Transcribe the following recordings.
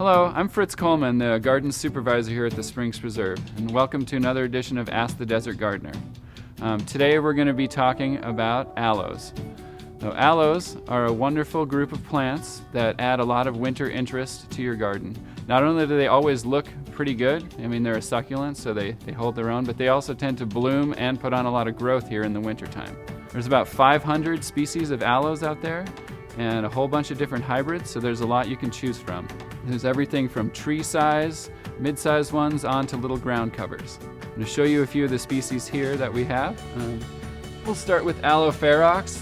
Hello, I'm Fritz Coleman, the garden supervisor here at the Springs Preserve, and welcome to another edition of Ask the Desert Gardener. Today we're going to be talking about aloes. Now, aloes are a wonderful group of plants that add a lot of winter interest to your garden. Not only do they always look pretty good, I mean they're a succulent so they hold their own, but they also tend to bloom and put on a lot of growth here in the wintertime. There's about 500 species of aloes out there and a whole bunch of different hybrids, so there's a lot you can choose from. There's everything from tree size, mid-sized ones, on to little ground covers. I'm going to show you a few of the species here that we have. We'll start with Aloe ferox.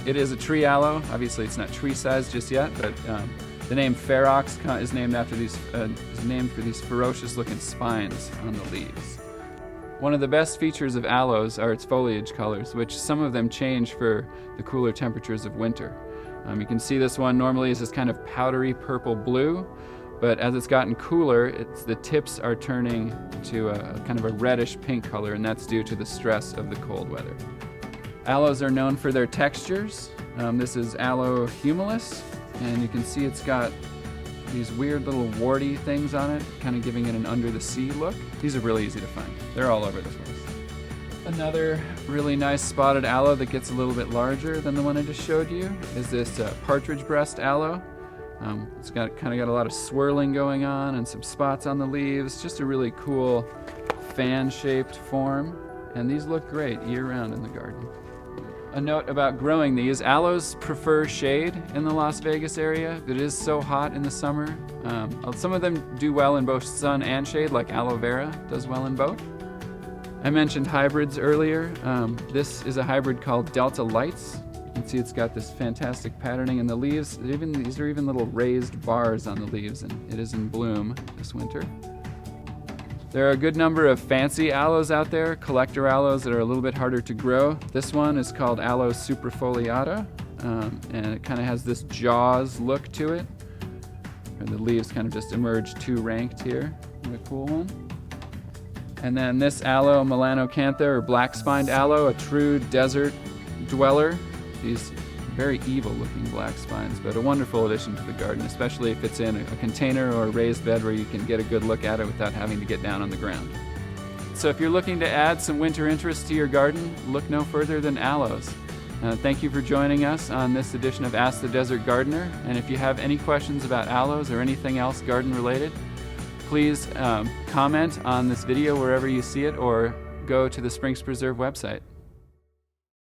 It is a tree aloe. Obviously, it's not tree size just yet, but the name ferox is named after for these ferocious-looking spines on the leaves. One of the best features of aloes are its foliage colors, which some of them change for the cooler temperatures of winter. You can see this one normally is this kind of powdery purple blue, but as it's gotten cooler, the tips are turning to a kind of a reddish pink color, and that's due to the stress of the cold weather. Aloes are known for their textures. This is Aloe humilis, and you can see it's got these weird little warty things on it, kind of giving it an under the sea look. These are really easy to find. They're all over the place. Another really nice spotted aloe that gets a little bit larger than the one I just showed you is this partridge breast aloe. It's got a lot of swirling going on and some spots on the leaves. Just a really cool fan-shaped form, and these look great year-round in the garden. A note about growing these: aloes prefer shade in the Las Vegas area. It is so hot in the summer. Some of them do well in both sun and shade, like aloe vera does well in both. I mentioned hybrids earlier. This is a hybrid called Delta Lights. You can see it's got this fantastic patterning in the leaves. These are even little raised bars on the leaves, and it is in bloom this winter. There are a good number of fancy aloes out there, collector aloes that are a little bit harder to grow. This one is called Aloe superfoliata, and it kind of has this jaws look to it. The leaves kind of just emerge two ranked here. A cool one. And then this aloe, melanocantha, or black-spined aloe, a true desert dweller. These very evil-looking black spines, but a wonderful addition to the garden, especially if it's in a container or a raised bed where you can get a good look at it without having to get down on the ground. So if you're looking to add some winter interest to your garden, look no further than aloes. Thank you for joining us on this edition of Ask the Desert Gardener, and if you have any questions about aloes or anything else garden-related, please comment on this video wherever you see it, or go to the Springs Preserve website.